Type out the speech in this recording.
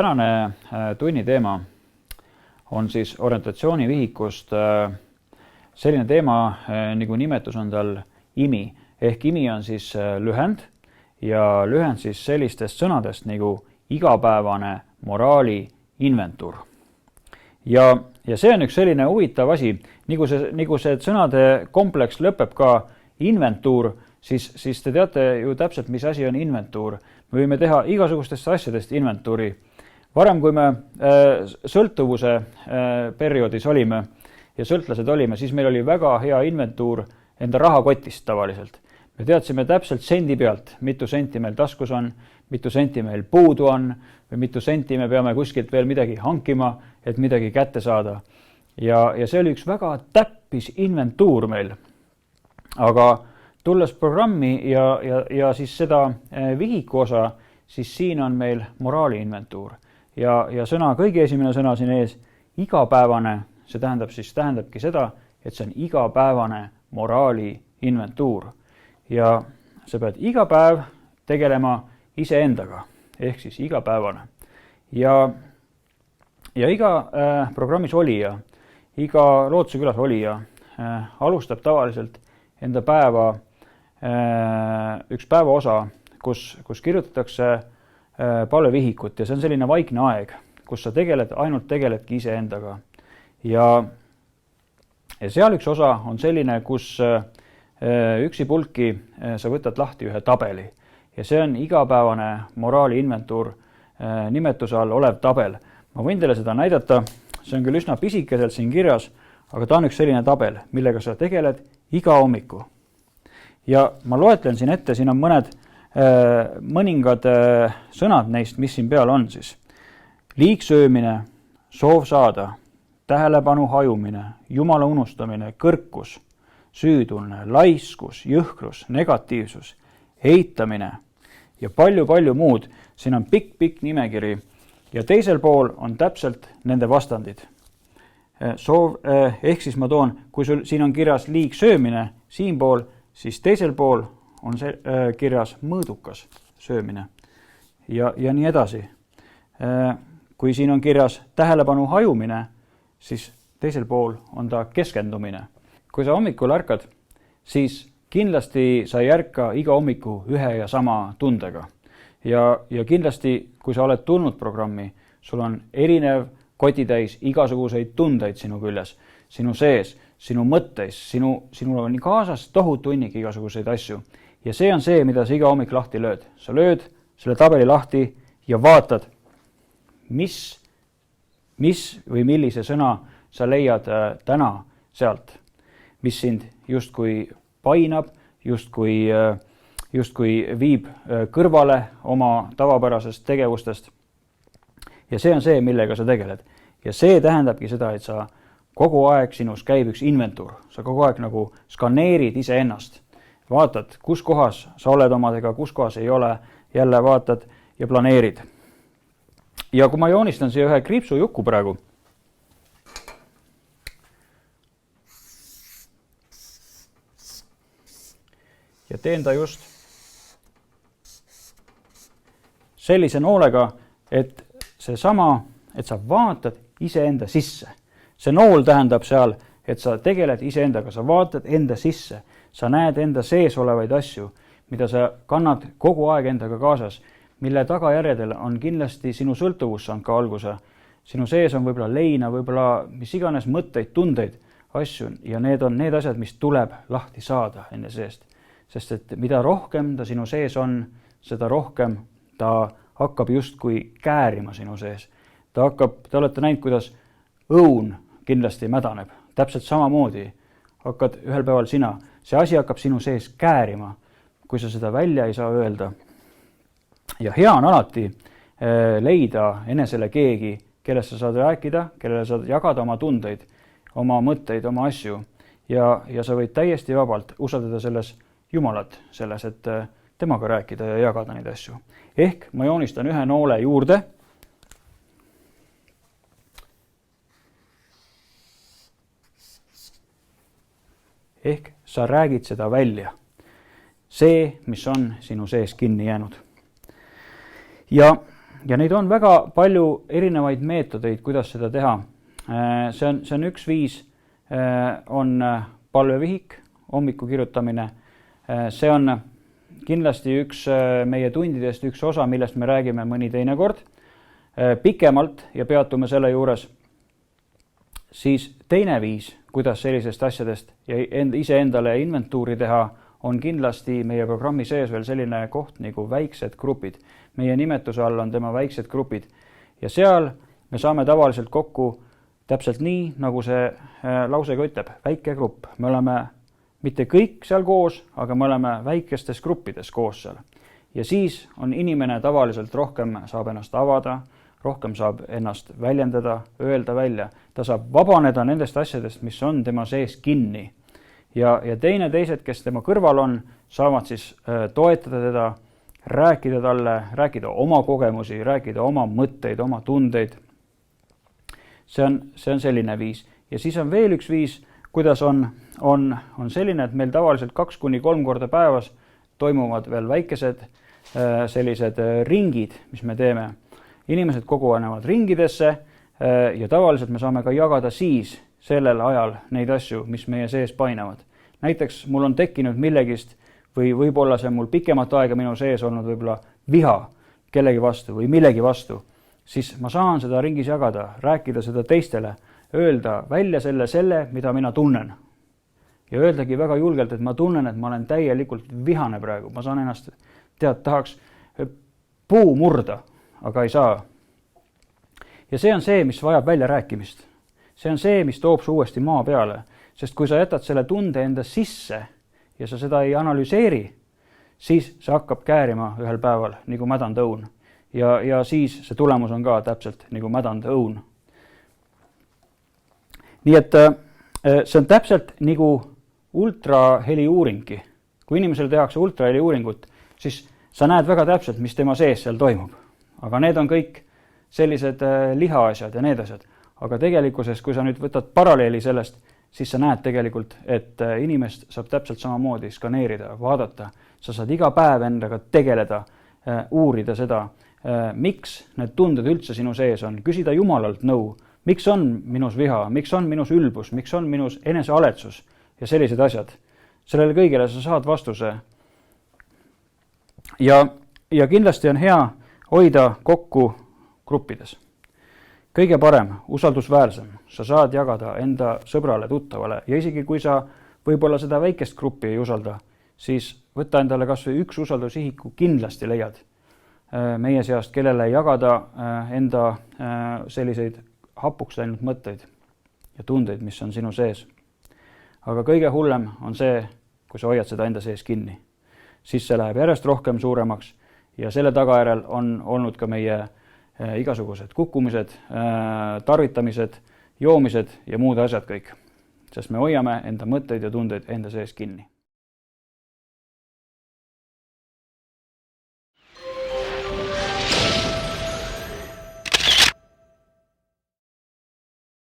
Tänane tunni teema on siis orientatsioonivihikust selline teema, nagu nimetus on tal IMI. Ehk IMI on siis lühend ja lühend siis sellistest sõnadest nagu igapäevane moraali inventuur. Ja see on üks selline huvitav asi, nagu see sõnade kompleks lõpeb ka inventuur, siis te teate ju täpselt, mis asi on inventuur. Me võime teha igasugustest asjadest inventuuri. Varem, kui me sõltuvuse perioodis olime ja sõltlased olime, siis meil oli väga hea inventuur enda rahakotist tavaliselt. Me teadsime täpselt sendi pealt, mitu senti meil taskus on, mitu senti meil puudu on või mitu senti me peame kuskilt veel midagi hankima, et midagi kätte saada. Ja see oli üks väga täppis inventuur meil. Aga tulles programmi ja siis seda vihiku osa, siis siin on meil moraali inventuur. Ja sõna, kõige esimene sõna siin ees, igapäevane, see tähendabki seda, et see on igapäevane moraali inventuur. Ja sa pead iga päev tegelema iseendaga, ehk siis igapäevane. Ja iga programmis olija, iga Lootuse külas olija alustab tavaliselt enda päeva üks päevaosa, kus kirjutatakse palvevihikut ja see on selline vaikne aeg, kus sa ainult tegeledki iseendaga. Ja seal üks osa on selline, kus üksipulki sa võtad lahti ühe tabeli ja see on igapäevane moraali inventuur nimetuse all olev tabel. Ma võin teile seda näidata, see on küll üsna pisikeselt siin kirjas, aga ta on üks selline tabel, millega sa tegeled iga hommiku. Ja ma loetlen siin ette, siin on mõningad sõnad neist, mis siin peal on siis. Liigsöömine, soov saada, tähelepanu hajumine, Jumala unustamine, kõrkus, süütunne, laiskus, jõhkrus, negatiivsus, eitamine ja palju muud. Siin on pikk nimekiri ja teisel pool on täpselt nende vastandid. Ehk siis ma toon, kui sul siin on kirjas liigsöömine siin pool, siis teisel pool on see kirjas mõõdukas söömine ja nii edasi. Kui siin on kirjas tähelepanu hajumine, siis teisel pool on ta keskendumine. Kui sa hommikul ärkad, siis kindlasti sa ei ärka iga hommiku ühe ja sama tundega. Ja kindlasti, kui sa oled tulnud programmi, sul on erinev kotitäis igasuguseid tundeid sinu küljes, sinu sees, sinu mõtteis, sinul on kaasas tohutu hunnik igasuguseid asju. Ja see on see, mida sa iga hommik lahti lööd. Sa lööd selle tabeli lahti ja vaatad, mis või millise sõna sa leiad täna sealt, mis sind justkui painab, justkui viib kõrvale oma tavapärasest tegevustest. Ja see on see, millega sa tegeled. Ja see tähendabki seda, et sa kogu aeg sinus käib üks inventuur. Sa kogu aeg nagu skaneerid iseennast. Vaatad, kus kohas sa oled omadega, kus kohas ei ole, jälle vaatad ja planeerid. Ja kui ma joonistan siia ühe kriipsujuku praegu, ja teen ta just sellise noolega, et sa vaatad iseenda sisse. See nool tähendab seal, et sa tegeled iseendaga, sa vaatad enda sisse, sa näed enda sees olevaid asju, mida sa kannad kogu aeg endaga kaasas, mille tagajärjedel on kindlasti sinu sõltuvus saanud ka alguse. Sinu sees on võib-olla leina, võib-olla mis iganes mõtteid, tundeid, asju ja need on need asjad, mis tuleb lahti saada enne seest. Sest et mida rohkem ta sinu sees on, seda rohkem ta hakkab justkui käärima sinu sees. Te olete näinud, kuidas õun kindlasti mädaneb. Täpselt samamoodi hakkad ühel päeval sina. See asi hakkab sinu sees käärima, kui sa seda välja ei saa öelda. Ja hea on alati leida enesele keegi, kelle sa saad rääkida, kellele saad jagada oma tundeid, oma mõtteid, oma asju. Ja sa võid täiesti vabalt usaldada selles Jumalat, selles, et temaga rääkida ja jagada neid asju. Ehk ma joonistan ühe noole juurde. Ehk sa räägid seda välja. See, mis on sinu sees kinni jäänud. Ja ja neid on väga palju erinevaid meetodeid, kuidas seda teha. See on üks viis, on palvevihik, hommiku kirjutamine. See on kindlasti üks meie tundidest üks osa, millest me räägime mõni teine kord pikemalt ja peatume selle juures. Siis teine viis, kuidas sellisest asjadest ja iseendale inventuuri teha, on kindlasti meie programmi sees veel selline koht nagu väiksed grupid. Meie nimetuse all on tema väiksed grupid ja seal me saame tavaliselt kokku täpselt nii, nagu see lausega ütleb, väike grupp. Me oleme mitte kõik seal koos, aga me oleme väikestes gruppides koos seal. Ja siis on inimene tavaliselt rohkem saab ennast avada, rohkem saab ennast väljendada, öelda välja. Ta saab vabaneda nendest asjadest, mis on tema sees kinni. Ja teised, kes tema kõrval on, saavad siis toetada teda, rääkida talle, rääkida oma kogemusi, rääkida oma mõtteid, oma tundeid. See on selline viis. Ja siis on veel üks viis, kuidas on selline, et meil tavaliselt 2-3 korda päevas toimuvad veel väikesed sellised ringid, mis me teeme. Inimesed kogunevad ringidesse ja tavaliselt me saame ka jagada siis sellel ajal neid asju, mis meie sees painavad. Näiteks mul on tekkinud millegist või võib-olla see mul pikemat aega minu sees olnud võib-olla viha kellegi vastu või millegi vastu, siis ma saan seda ringis jagada, rääkida seda teistele, öelda välja selle, mida mina tunnen. Ja öeldagi väga julgelt, et ma tunnen, et ma olen täielikult vihane praegu. Ma saan ennast, tahaks puu murda, aga ei saa. Ja see on see, mis vajab välja rääkimist. See on see, mis toob su uuesti maa peale. Sest kui sa jätad selle tunde enda sisse ja sa seda ei analüseeri, siis see hakkab käärima ühel päeval nagu mädanud õun. Ja siis see tulemus on ka täpselt nagu mädanud õun. Nii et see on täpselt nagu ultraheli uuringki. Kui inimesele tehakse ultraheli uuringut, siis sa näed väga täpselt, mis tema sees seal toimub. Aga need on kõik sellised lihaasjad ja need asjad. Aga tegelikkuses, kui sa nüüd võtad paralleeli sellest, siis sa näed tegelikult, et inimest saab täpselt samamoodi skaneerida, vaadata. Sa saad iga päev endaga tegeleda, uurida seda, miks need tunded üldse sinu sees on. Küsida Jumalalt nõu, miks on minus viha, miks on minus ülbus, miks on minus enesealetsus ja sellised asjad. Sellele kõigele sa saad vastuse. Ja kindlasti on hea hoida kokku gruppides. Kõige parem, usaldusväärsem, sa saad jagada enda sõbrale, tuttavale ja isegi kui sa võib-olla seda väikest gruppi ei usalda, siis võtta endale kas või üks usaldusihiku kindlasti leiad meie seast, kellele jagada enda selliseid hapuks läinud mõtteid ja tundeid, mis on sinu sees. Aga kõige hullem on see, kui sa hoiad seda enda sees kinni. Siis see läheb järjest rohkem suuremaks ja selle tagajärel on olnud ka meie igasugused kukkumised, tarvitamised, joomised ja muud asjad kõik. Sest me hoiame enda mõtteid ja tundeid enda sees kinni.